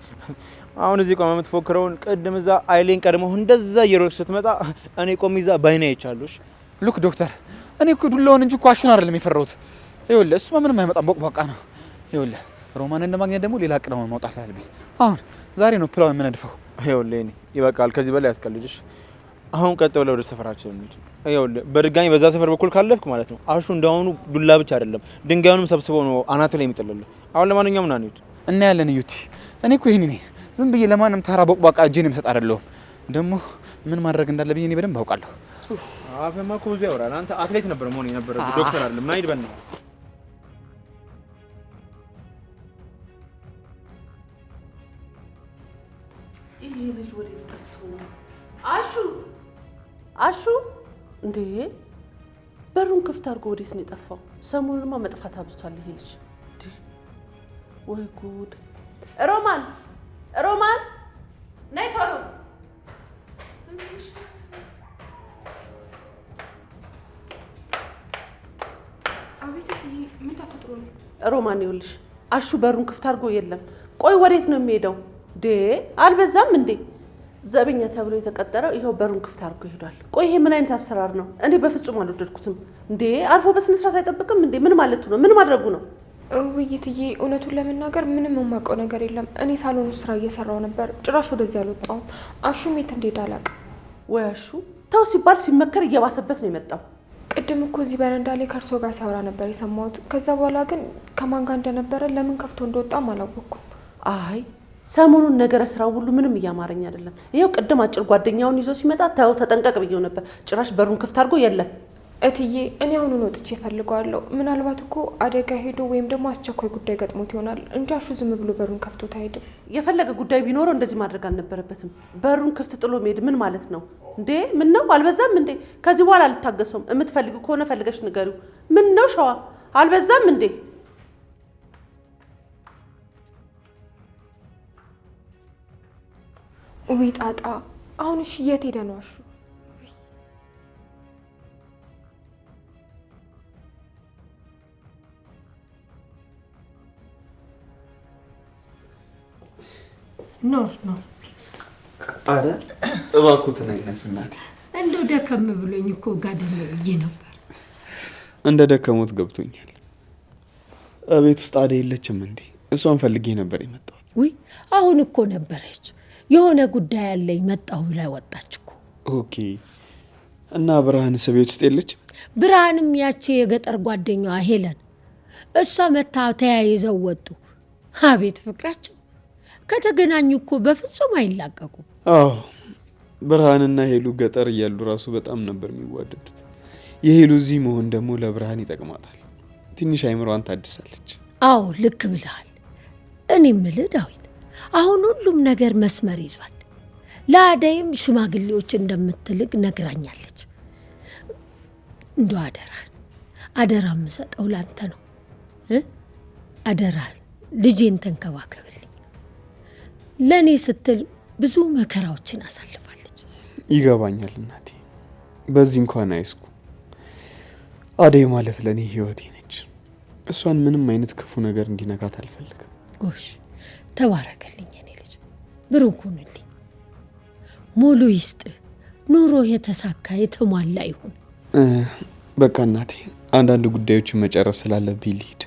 [SPEAKER 13] አሁን እዚህ ቆመህ የምትፎክረውን ቅድም እዛ አይሌን ቀድመው እንደዛ እየሮጥክ ስትመጣ እኔ ቆሜ እዛ ባይኔ አይቻለሁ። እሺ
[SPEAKER 10] ሉክ ዶክተር፣ እኔ እኮ ዱላውን እንጂ እኮ አሹን አይደለም የፈራሁት። ይኸውልህ እሱማ ምንም አይመጣም፣ ቦቅቧቃ ነው። ይኸውልህ ሮማንን ለማግኘት ደግሞ ሌላ ቅደም ማውጣት አለብኝ። አሁን ዛሬ ነው ፕላን የምነድፈው።
[SPEAKER 13] ይኸውልህ ይበቃል፣ ከዚህ በላይ አትቀልጅሽ። አሁን ቀጥ ብለህ ወደ ሰፈራችን እንሂድ። ይኸውልህ በድጋሚ በዛ ሰፈር በኩል ካለፍክ ማለት ነው አሹ እንዳሁኑ ዱላ ብቻ አይደለም ድንጋዩንም ሰብስበው ነው አናት ላይ የሚጥልልህ። አሁን ለማንኛውም ና እንሂድ።
[SPEAKER 10] እና ያለን እዩቲ፣ እኔ እኮ ይሄን ነኝ ዝም ብዬ ለማንም ተራ ቦቅቧቃ እጄን የምሰጥ አይደለሁም። ደግሞ ምን ማድረግ እንዳለብኝ እኔ በደንብ አውቃለሁ።
[SPEAKER 13] አፈማ እኮ ብዙ ያወራል። አንተ አትሌት ነበር መሆን የነበረብህ ዶክተር አይደለም። ና ሂድ በእናትህ።
[SPEAKER 14] ይሄ ልጅ ወዴት ጠፍቶ ነው? አሹ እንዴ! በሩን ክፍት አድርጎ ወዴት ነው የጠፋው? ሰሞኑንማ መጥፋት አብዝቷል ይሄ ልጅ። ወይ ጉድ! ሮማን ነይ ቶሎ።
[SPEAKER 11] አቤት! ምን ተፈጥሮ ነው?
[SPEAKER 14] ሮማን ይኸውልሽ፣ አሹ በሩን ክፍት አድርጎ የለም። ቆይ ወዴት ነው የሚሄደው? አልበዛም እንዴ? ዘበኛ ተብሎ የተቀጠረው ይኸው በሩን ክፍት አድርጎ ይሄዳል። ቆይ ይሄ ምን አይነት አሰራር ነው? እኔ በፍጹም አልወደድኩትም። እንዴ አርፎ በስነ ስርዓት አይጠብቅም እንዴ? ምን ማለቱ ነው? ምን ማድረጉ ነው?
[SPEAKER 15] ውይይትዬ፣ እውነቱን ለመናገር ምንም የማውቀው ነገር የለም። እኔ ሳሎን ውስጥ ስራ እየሰራው ነበር። ጭራሽ ወደዚህ አልወጣሁም። አሹም የት እንደሄደ አላውቅም።
[SPEAKER 14] ወይ አሹ ተው ሲባል ሲመከር እየባሰበት ነው የመጣው።
[SPEAKER 15] ቅድም እኮ እዚህ በረንዳ ላይ ከእርሶ ጋር ሲያወራ ነበር የሰማሁት። ከዛ በኋላ ግን ከማን ጋር እንደነበረ ለምን ከፍቶ እንደወጣም አላወቅኩም።
[SPEAKER 14] አይ ሰሞኑን ነገረ ስራው ሁሉ ምንም እያማረኝ አይደለም። ይኸው ቅድም አጭር ጓደኛውን ይዞ ሲመጣ ተው ተጠንቀቅ ብዬው ነበር። ጭራሽ በሩን ክፍት አድርጎ የለም።
[SPEAKER 15] እትዬ እኔ አሁኑን ወጥቼ እፈልገዋለሁ። ምናልባት እኮ አደጋ ሄዶ ወይም ደግሞ አስቸኳይ ጉዳይ ገጥሞት ይሆናል እንጂ አሹ ዝም ብሎ በሩን ከፍቶት አይሄድም።
[SPEAKER 14] የፈለገ ጉዳይ ቢኖረው እንደዚህ ማድረግ አልነበረበትም። በሩን ክፍት ጥሎ መሄድ ምን ማለት ነው እንዴ? ምን ነው አልበዛም እንዴ? ከዚህ በኋላ አልታገሰውም። የምትፈልጊ ከሆነ ፈልገሽ ንገሪው። ምን ነው ሸዋ አልበዛም እንዴ?
[SPEAKER 15] ውይ ጣጣ! አሁን እሺ የት ሄደ ነው አሹ?
[SPEAKER 3] ኖር
[SPEAKER 4] አረ እባክዎትን አይነሱ እናቴ።
[SPEAKER 3] እንደው ደከም ብሎኝ እኮ ጋደም ብዬ ነበር።
[SPEAKER 13] እንደ ደከሞት ገብቶኛል። እቤት ውስጥ አደይ የለችም እንዴ? እሷን ፈልጌ ነበር የመጣሁት።
[SPEAKER 3] ውይ አሁን እኮ ነበረች። የሆነ ጉዳይ አለኝ መጣሁ ብላ ወጣች እኮ።
[SPEAKER 13] ኦኬ። እና ብርሃንስ ቤት ውስጥ የለችም?
[SPEAKER 3] ብርሃንም ያቺ የገጠር ጓደኛዋ ሄለን እሷ መታ ተያይዘው ወጡ። አቤት ፍቅራቸው! ከተገናኙ እኮ በፍጹም አይላቀቁም።
[SPEAKER 13] አዎ ብርሃንና ሄሉ ገጠር እያሉ ራሱ በጣም ነበር የሚዋደዱት። የሄሉ እዚህ መሆን ደግሞ ለብርሃን ይጠቅማታል። ትንሽ አይምሯን ታድሳለች።
[SPEAKER 3] አዎ ልክ ብለሃል። እኔ የምልህ ዳዊት፣ አሁን ሁሉም ነገር መስመር ይዟል። ለአደይም ሽማግሌዎች እንደምትልቅ ነግራኛለች። እንደው አደራ የምሰጠው ላንተ ነው። አደራን ልጄን ተንከባከብልኝ። ለእኔ ስትል ብዙ መከራዎችን አሳልፋለች።
[SPEAKER 13] ይገባኛል እናቴ፣ በዚህ እንኳን አይስኩ። አደይ ማለት ለእኔ ህይወቴ ነች። እሷን ምንም አይነት ክፉ ነገር እንዲነካት አልፈልግም።
[SPEAKER 3] ጎሽ ተባረከልኝ የኔ ልጅ፣ ብሩክ ሁንልኝ። ሙሉ ይስጥህ። ኑሮ የተሳካ የተሟላ ይሁን።
[SPEAKER 13] በቃ እናቴ፣ አንዳንድ ጉዳዮችን መጨረስ ስላለብኝ ልሂድ።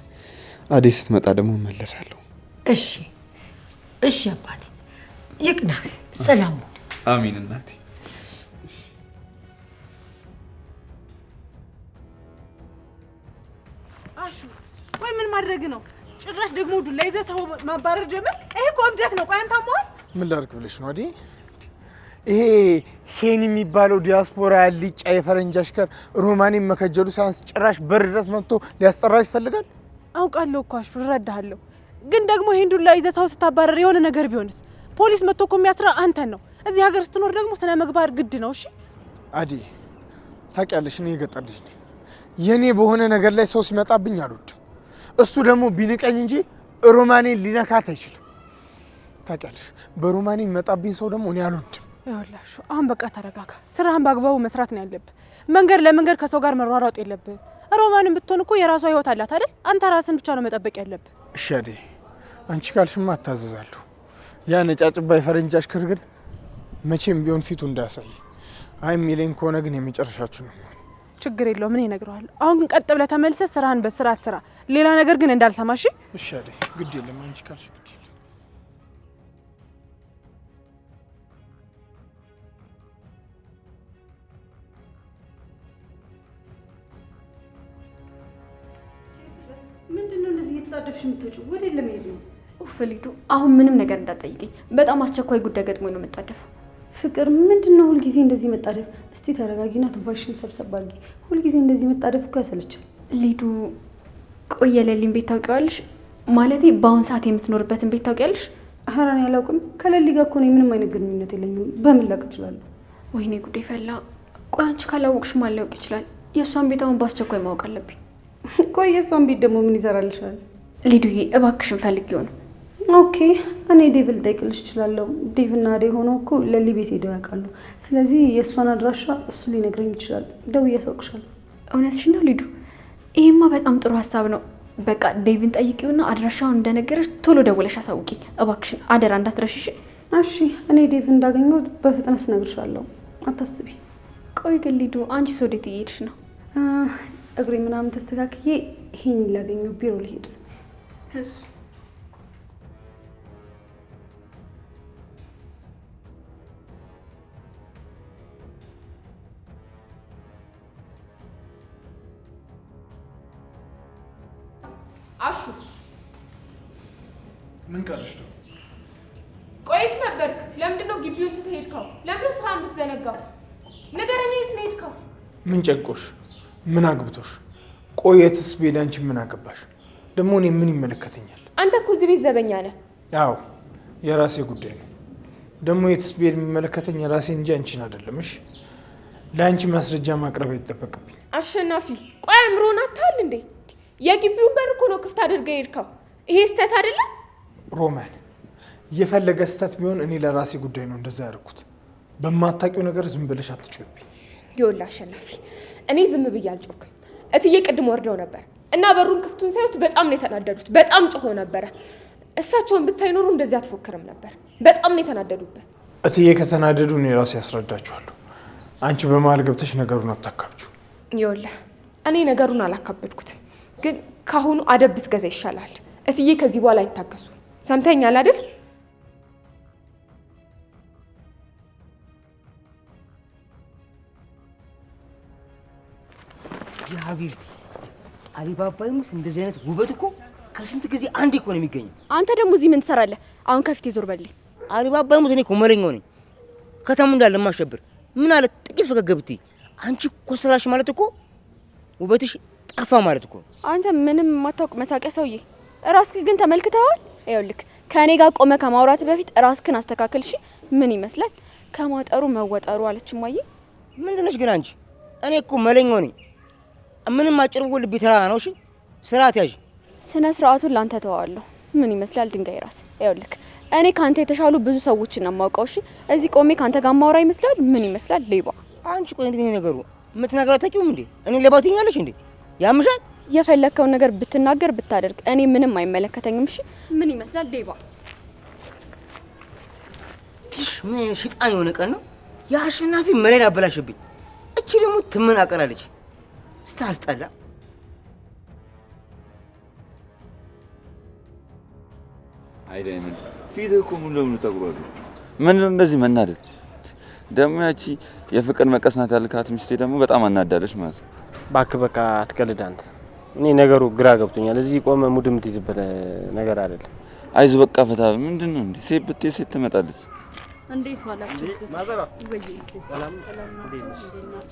[SPEAKER 13] አደይ ስትመጣ ደግሞ እመለሳለሁ።
[SPEAKER 3] እሺ እሺ አባቴ፣ ይቅና። ሰላም።
[SPEAKER 13] አሚን እናቴ።
[SPEAKER 11] አሹ ቆይ ምን ማድረግ ነው? ጭራሽ ደግሞ ዱላ ይዘህ ሰው ማባረር ጀመር። ይሄ እኮ እብደት ነው። ቆይ አንተ አሞሃል?
[SPEAKER 1] ምን ላድርግ ብለሽ ነው አይደል? ይሄ ሄን የሚባለው ዲያስፖራ ያልጫ የፈረንጅ አሽከር ሮማኔን መከጀሉ ሳያንስ ጭራሽ በር ድረስ መጥቶ ሊያስጠራሽ ይፈልጋል።
[SPEAKER 11] አውቃለሁ እኮ አሹ፣ እረዳሃለሁ። ግን ደግሞ ይሄን ዱላ ይዘህ ሰው ስታባረር የሆነ ነገር ቢሆንስ? ፖሊስ መጥቶ እኮ የሚያስራ አንተን ነው። እዚህ ሀገር ስትኖር ደግሞ ስነ ምግባር ግድ ነው። እሺ
[SPEAKER 1] አዲ፣ ታውቂያለሽ እኔ የገጠር ልጅ ነኝ። የኔ በሆነ ነገር ላይ ሰው ሲመጣብኝ አልወድም። እሱ ደግሞ ቢንቀኝ እንጂ ሮማኔን ሊነካት አይችልም። ታውቂያለሽ፣ በሮማኔ የሚመጣብኝ ሰው ደግሞ እኔ አልወድም።
[SPEAKER 11] ይኸውልህ አሁን በቃ ተረጋጋ። ስራህን በአግባቡ መስራት ነው ያለብህ። መንገድ ለመንገድ ከሰው ጋር መሯሯጥ የለብህ።
[SPEAKER 7] ሮማንን ብትሆን እኮ የራሷ ህይወት አላት አይደል? አንተ ራስን ብቻ ነው መጠበቅ ያለብህ።
[SPEAKER 1] እሺ አደይ፣ አንቺ ካልሽማ አታዘዛለሁ። ያ ነጫጭባ የፈረንጅ አሽከር ግን መቼም ቢሆን ፊቱ እንዳያሳይ። አይ ሚለኝ ከሆነ ግን የመጨረሻችሁ ነው።
[SPEAKER 7] ችግር የለውም ምን እነግረዋለሁ። አሁን ግን ቀጥ ብለህ ተመልሰህ ስራህን በስርዓት ስራ። ሌላ ነገር ግን እንዳልሰማሽ።
[SPEAKER 1] እሺ አደይ፣ ግድ የለም አንቺ ካልሽ ግድ የለም።
[SPEAKER 2] ምንድነው እንደዚህ እየተጣደፍሽ የምትወጪው? ወዴት ለመሄድ ነው? ኡፍ ሊዱ፣ አሁን ምንም ነገር እንዳትጠይቀኝ። በጣም አስቸኳይ ጉዳይ ገጥሞኝ ነው የምጣደፈው። ፍቅር ምንድነው ሁልጊዜ እንደዚህ መጣደፍ? እስቲ ተረጋጊና ትንፋሽን ሰብሰብ አድርጊ። ሁልጊዜ እንደዚህ መጣደፍ እኮ ያሰለቻል። ሊዱ፣ ቆይ የሌሊን ቤት ታውቂዋለሽ? ማለቴ በአሁን ሰዓት የምትኖርበትን ቤት ታውቂያለሽ? ኧረ እኔ አላውቅም። ከሌሊ ጋር እኮ ምንም አይነት ግንኙነት የለኝም። በምን ላውቅ እችላለሁ? ወይኔ ጉዴ ፈላ። ቆይ አንቺ ካላወቅሽ ማን ሊያውቅ ይችላል? የእሷን ቤት አሁን በአስቸኳይ ማወቅ አለብኝ። ቆይ የእሷን ቤት ደግሞ ምን ይሰራልሻል? ሊዱዬ እባክሽን ፈልጊው ነው። ኦኬ እኔ ዴቭ ልጠይቅልሽ እችላለሁ። ዴቭ እና አደይ ሆነው እኮ ለሊ ቤት ሄደው ያውቃሉ። ስለዚህ የእሷን አድራሻ እሱ ሊነግረኝ ይችላል። ደውዬ አሳውቅሻለሁ። እውነትሽ ነው ሊዱ? ይሄማ በጣም ጥሩ ሀሳብ ነው። በቃ ዴቭን ጠይቂውና አድራሻውን እንደነገረሽ ቶሎ ደውለሽ አሳውቂ እባክሽን፣ አደራ እንዳትረሽሽ። እሺ እኔ ዴቭ እንዳገኘው በፍጥነት እነግርሻለሁ፣ አታስቢ። ቆይ ግን ሊዱ አንቺስ ወዴት እየሄድሽ ነው? ጸጉሬ ምናምን ተስተካክዬ ይሄን ላገኘው ቢሮ ልሄድ ነው። እሺ
[SPEAKER 15] አሹ
[SPEAKER 1] ምን ቀረሽ ነው?
[SPEAKER 15] ቆይት ነበርክ? ለምንድን ነው ግቢውን ትተህ ሄድከው? ለምን ስራ የምትዘነጋው? ንገረኝ፣ የት ነው ሄድከው?
[SPEAKER 1] ምን ጨቆሽ? ምን አግብቶሽ? ቆየትስ ቤት አንቺ ምን አገባሽ? ደግሞ እኔ ምን ይመለከተኛል?
[SPEAKER 15] አንተ እኮ እዚህ ቤት ዘበኛ ነህ።
[SPEAKER 1] አዎ የራሴ ጉዳይ ነው። ደግሞ የትስ ቤት የሚመለከተኝ የራሴ እንጂ አንቺን አይደለም። እሺ ለአንቺ ማስረጃ ማቅረብ አይጠበቅብኝ።
[SPEAKER 15] አሸናፊ ቆይ አእምሮን አታል እንዴ? የግቢውን በር እኮ ነው ክፍት አድርገህ ሄድከው። ይሄ ስህተት አይደለም?
[SPEAKER 1] ሮማን እየፈለገ ስህተት ቢሆን እኔ ለራሴ ጉዳይ ነው እንደዛ ያደረኩት። በማታውቂው ነገር ዝም ብለሽ አትጮህብኝ።
[SPEAKER 15] ይኸውልህ አሸናፊ፣ እኔ ዝም ብዬ አልጮህኩም። እትዬ ቅድም ወርደው ነበር እና በሩን ክፍቱን ሳይሆት በጣም ነው የተናደዱት። በጣም ጮኸው ነበረ። እሳቸውን ብታይ ኖሮ እንደዚህ አትፎክርም ነበር። በጣም ነው የተናደዱበት።
[SPEAKER 1] እትዬ ከተናደዱ እኔ ራሴ ያስረዳችኋለሁ። አንቺ በመሀል ገብተሽ ነገሩን አታካብጂው።
[SPEAKER 15] ይኸውልህ እኔ ነገሩን አላካበድኩትም፣ ግን ካሁኑ አደብ ብትገዛ ይሻላል። እትዬ ከዚህ በኋላ አይታገሱ። ሰምተኛል አይደል?
[SPEAKER 6] የሀቢብቲ አሊባባ ይሙት እንደዚህ አይነት ውበት እኮ ከስንት ጊዜ አንዴ እኮ ነው የሚገኘው።
[SPEAKER 2] አንተ ደግሞ እዚህ ምን ትሰራለህ? አሁን ከፊት ዞር በልኝ።
[SPEAKER 6] አሊባባ ይሙት እኔ እኮ መለኛው ነኝ። ከተሙ እንዳለ ማሸብር ምን አለ ጥቂት ፈገግ ብትይ አንቺ እኮ ስራሽ ማለት እኮ ውበትሽ ጠፋ ማለት እኮ።
[SPEAKER 2] አንተ ምንም የማታውቅ መሳቂያ ሰውዬ፣ ራስክ ግን ተመልክተዋል? ይኸውልህ ከእኔ ጋር ቆመ ከማውራት በፊት ራስክን አስተካክል። እሺ ምን ይመስላል ከማጠሩ መወጠሩ አለች እማዬ።
[SPEAKER 6] ምንድን ነሽ ግን አንቺ? እኔ እኮ መለኛው ነኝ። ምንም አጭር ልብ ተራ ነው። እሺ ስርዓት ያዥ።
[SPEAKER 2] ስነ ስርዓቱን ላንተ ተዋለሁ። ምን ይመስላል ድንጋይ ራስ። ይኸውልህ እኔ ካንተ የተሻሉ ብዙ ሰዎችን ነው የማውቀው። እሺ እዚህ ቆሜ ካንተ ጋር ማውራ ይመስላል? ምን ይመስላል ሌባ።
[SPEAKER 6] አንቺ ቆይ እንዴት ነው ነገሩ? የምትናገረው አታውቂውም እንዴ? እኔ ሌባ ትይኛለሽ እንዴ? ያምሻል?
[SPEAKER 2] የፈለከውን ነገር ብትናገር ብታደርግ እኔ ምንም አይመለከተኝም። እሺ ምን ይመስላል ሌባ።
[SPEAKER 6] ምን ሽጣን የሆነ ቀን ነው የአሸናፊ መሌላ አበላሽብኝ። እቺ ደግሞ ትመናቀራለች። ስታስጠላ።
[SPEAKER 4] አይደለም ፊትህ እኮ ሙሉ ለሙሉ ተጉሯል። ምን እንደዚህ መናደድ ደግሞ ያቺ የፍቅር መቀስ ናት ያልካት ሚስቴ ደግሞ በጣም አናዳለች ማለት ነው።
[SPEAKER 5] እባክህ በቃ አትቀልድ አንተ። እኔ ነገሩ ግራ ገብቶኛል። እዚህ ቆመ ሙድ የምትይዝበት ነገር አይደለም።
[SPEAKER 4] አይዞህ በቃ ፈታ። ምንድነው እንዴ? ሴት ብትይ ሴት ትመጣለች።
[SPEAKER 16] እንዴት ዋላችሁ?
[SPEAKER 5] ማዘራ
[SPEAKER 16] ወይ
[SPEAKER 5] ሰላም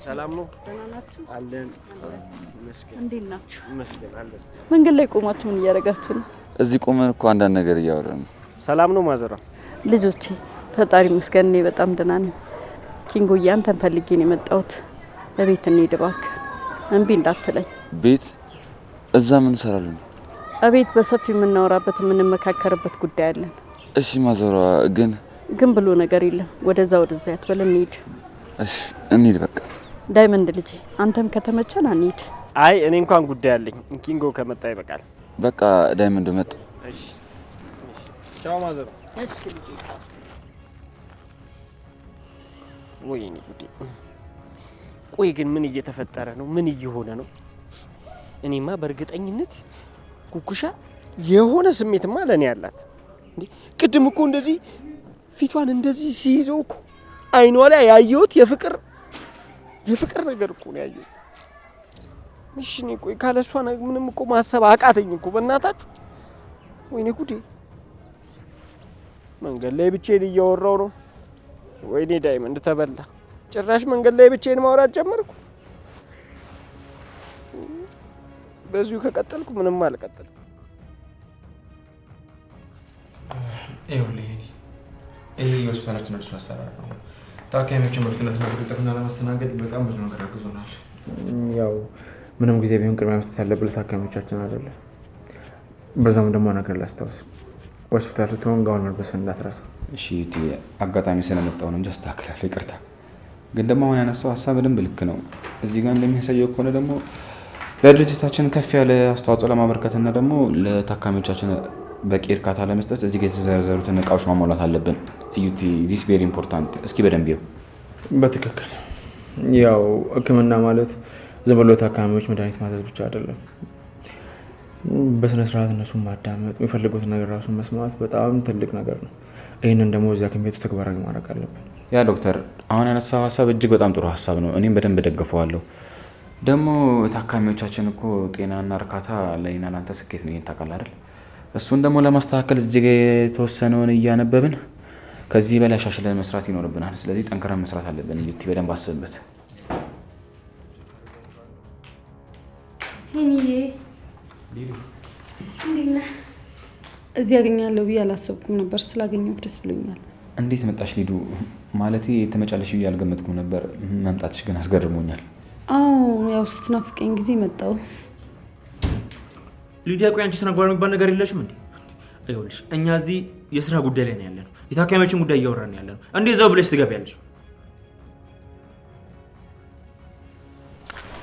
[SPEAKER 5] ሰላም ነው?
[SPEAKER 16] ደህና ናችሁ?
[SPEAKER 5] አለን መስገን።
[SPEAKER 16] እንዴት ናችሁ?
[SPEAKER 5] መስገን አለን።
[SPEAKER 16] መንገድ ላይ ቆማችሁ ምን እያደረጋችሁ ነው?
[SPEAKER 4] እዚህ ቆመን እኮ አንዳንድ ነገር እያወራን ነው።
[SPEAKER 5] ሰላም ነው ማዘራ?
[SPEAKER 16] ልጆቼ ፈጣሪ መስገን እኔ በጣም ደህና ነኝ። ኪንጎዬ አንተን ፈልጌ ነው የመጣሁት። በቤት እንሂድ እባክህ። እምቢ እንዳትለኝ።
[SPEAKER 4] ቤት? እዛ ምን እንሰራለን?
[SPEAKER 16] እቤት በሰፊው የምናወራበት የምንመካከርበት ጉዳይ አለን።
[SPEAKER 4] እሺ ማዘሯ ግን
[SPEAKER 16] ብሎ ነገር የለም። ወደዛ ያትበል እንሂድ።
[SPEAKER 4] እሺ እንሂድ በቃ።
[SPEAKER 16] ዳይመንድ ልጄ አንተም ከተመቸን እንሂድ።
[SPEAKER 5] አይ እኔ እንኳን ጉዳይ አለኝ። ኪንጎ ከመጣ ይበቃል።
[SPEAKER 4] በቃ ዳይመንድ መጣ።
[SPEAKER 5] እሺ ቻው ማዘር።
[SPEAKER 16] እሺ ልጄ ቻው።
[SPEAKER 5] ወይኔ ጉዴ! ቆይ ግን ምን እየተፈጠረ ነው? ምን እየሆነ ነው? እኔማ በእርግጠኝነት ኩኩሻ የሆነ ስሜትማ ለኔ ያላት እንዴ! ቅድም እኮ እንደዚህ ፊቷን እንደዚህ ሲይዘው እኮ አይኗ ላይ ያየሁት የፍቅር ነገር እኮ ነው ያየሁት። እሺ እኔ ቆይ ካለሷ ምንም እኮ ማሰብ አቃተኝ እኮ በእናታችሁ። ወይኔ ጉዴ! መንገድ ላይ ብቻዬን እያወራው ነው። ወይኔ ዳይመንድ ተበላ። ጭራሽ መንገድ ላይ ብቻዬን ማውራት ጀመርኩ። በዚሁ ከቀጠልኩ ምንም አልቀጠልኩም።
[SPEAKER 12] ይኸውልህ ይሄ የሆስፒታላችን አዲሱ አሰራር ነው። ታካሚዎችን በፍጥነት ለመቅጠርና ለማስተናገድ በጣም ብዙ ነገር አግዞናል። ያው ምንም ጊዜ ቢሆን ቅድሚያ መስጠት ያለብን ለታካሚዎቻችን አይደለ? በዛም ደግሞ ነገር ላስታውስ፣ ሆስፒታል ስትሆን ጋውን መልበስን እንዳትረሳ።
[SPEAKER 17] እሺ አጋጣሚ ስለመጣው ነው እንጂ አስተካክላለሁ። ይቅርታ። ግን ደግሞ አሁን ያነሳው ሀሳብ በደንብ ልክ ነው። እዚህ ጋር እንደሚያሳየው ከሆነ ደግሞ ለድርጅታችን ከፍ ያለ አስተዋጽኦ ለማበርከትና ደግሞ ለታካሚዎቻችን በቂ እርካታ ለመስጠት እዚህ ጋር የተዘረዘሩትን እቃዎች ማሟላት አለብን። እዩቲ ዚስ ቬሪ ኢምፖርታንት። እስኪ በደንብ ይው።
[SPEAKER 12] በትክክል ያው ሕክምና ማለት ዝም ብሎ ታካሚዎች መድኃኒት ማዘዝ ብቻ አይደለም። በስነ ስርዓት እነሱን ማዳመጥ፣ የሚፈልጉትን ነገር ራሱን መስማት በጣም ትልቅ ነገር ነው። ይህንን ደግሞ እዚያ ከቤቱ ተግባራዊ ማድረግ አለብን።
[SPEAKER 17] ያ ዶክተር አሁን ያነሳው ሀሳብ እጅግ በጣም ጥሩ ሀሳብ ነው። እኔም በደንብ ደግፈዋለሁ። ደግሞ ታካሚዎቻችን እኮ ጤናና እርካታ ለእኔና ለአንተ ስኬት ነው። ይሄን ታውቃለህ አይደል? እሱን ደግሞ ለማስተካከል እዚህ የተወሰነውን እያነበብን ከዚህ በላይ ሻሽለን መስራት ይኖርብናል። ስለዚህ ጠንክረን መስራት አለብን። እዩቲ በደንብ አስብበት።
[SPEAKER 2] ሄኒዬ እንዴት ነህ? እዚህ ያገኛለሁ ብዬ አላሰብኩም ነበር። ስላገኘሁ ደስ ብሎኛል።
[SPEAKER 17] እንዴት መጣሽ ሊዱ? ማለቴ ተመጫለሽ ብዬ አልገመትኩም ነበር። መምጣትሽ ግን አስገርሞኛል።
[SPEAKER 2] አዎ ያው ስትናፍቀኝ ጊዜ መጣሁ።
[SPEAKER 13] ሊዲያ ቆይ አንቺ ስነጓር የሚባል ነገር የለሽም እንዴ? ይኸውልሽ እኛ እዚህ የስራ ጉዳይ ላይ ነው ያለነው። የታካሚዎችን ጉዳይ እያወራን ነው ያለነው። እንዴት እዛው ብለሽ ትገቢያለሽ?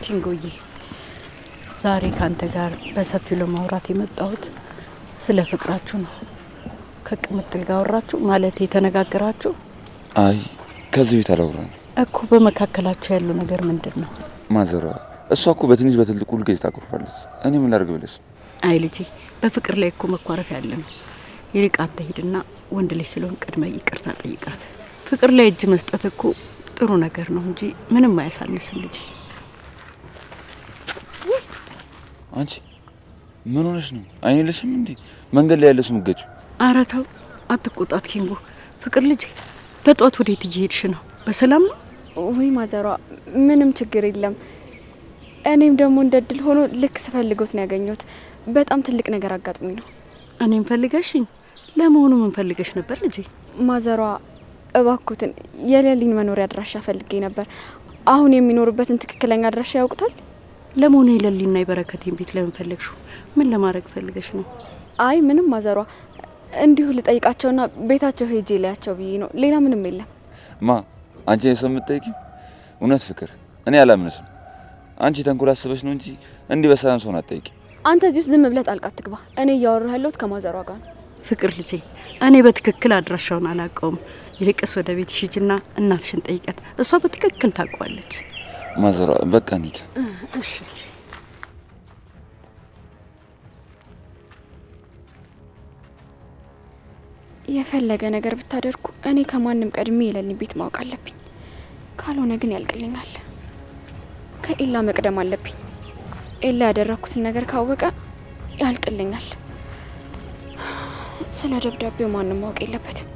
[SPEAKER 16] ኪንጎዬ ዛሬ ካንተ ጋር በሰፊው ለማውራት የመጣሁት ስለ ፍቅራችሁ ነው። ከቅምጥል ጋር አወራችሁ ማለት የተነጋገራችሁ?
[SPEAKER 4] አይ ከዚህ ቤት አላወራንም
[SPEAKER 16] እኮ። በመካከላችሁ ያለው ነገር ምንድን ነው?
[SPEAKER 4] ማዘሯ እሷ እኮ በትንሽ በትልቁ ሁልጊዜ ታቆርፋለች። እኔ ምን ላድርግ ብለሽ?
[SPEAKER 16] አይ ልጄ በፍቅር ላይ እኮ መኳረፍ ያለ ነው። ይልቅ አንተ ሂድና ወንድ ልጅ ስለሆን ቀድመ ይቅርታ ጠይቃት። ፍቅር ላይ እጅ መስጠት እኮ ጥሩ ነገር ነው እንጂ ምንም አያሳንስም ልጄ።
[SPEAKER 4] አንቺ ምን ሆነሽ ነው? አይኔ የለሽም እንዴ? መንገድ ላይ ያለሱ ምገጩ።
[SPEAKER 16] ኧረ ተው አትቆጣት ኪንጎ። ፍቅር ልጄ በጧት ወዴት እየሄድሽ ነው? በሰላም ነው
[SPEAKER 2] ወይ? ማዘሯ ምንም ችግር የለም። እኔም ደግሞ እንደ እድል ሆኖ ልክ ስፈልገውት ነው ያገኘሁት። በጣም ትልቅ ነገር አጋጥሞኝ ነው።
[SPEAKER 16] እኔም ፈልገሽኝ? ለመሆኑ ምን ፈልገሽ ነበር ልጄ?
[SPEAKER 2] ማዘሯ እባክዎትን የሌሊን መኖሪያ አድራሻ ፈልጌ ነበር። አሁን የሚኖሩበትን ትክክለኛ አድራሻ ያውቁታል?
[SPEAKER 16] ለመሆኑ የሌሊና የበረከቴን ቤት ለምን ፈለግሽው? ምን ለማድረግ ፈልገሽ ነው?
[SPEAKER 2] አይ ምንም ማዘሯ፣ እንዲሁ ልጠይቃቸውና ቤታቸው ሄጄ ላያቸው ብዬ ነው። ሌላ ምንም የለም።
[SPEAKER 4] ማ አንቺ ሰው የምትጠይቂው? እውነት ፍቅር፣ እኔ አላምንሽም። አንቺ ተንኮል አስበሽ ነው እንጂ እንዲህ በሰላም ሰውን አትጠይቂ።
[SPEAKER 2] አንተ እዚህ ውስጥ ዝም ብለህ ጣልቃ አትግባ። እኔ እያወራሁ ያለሁት ከማዘሯ ጋር ነው።
[SPEAKER 16] ፍቅር ልጄ እኔ በትክክል አድራሻውን አላውቀውም። ይልቅስ ወደ ቤት ሂጂና እናትሽን ጠይቀት። እሷ በትክክል ታውቀዋለች።
[SPEAKER 4] ማዘሯ በቃ እንሂድ።
[SPEAKER 16] እሺ
[SPEAKER 2] የፈለገ ነገር ብታደርጉ እኔ ከማንም ቀድሜ የሌሊን ቤት ማወቅ አለብኝ። ካልሆነ ግን ያልቅልኛል። ከኤላ መቅደም አለብኝ። ኤላ ያደረኩትን ነገር ካወቀ ያልቅልኛል። ስለ ደብዳቤው ማንም ማወቅ የለበትም።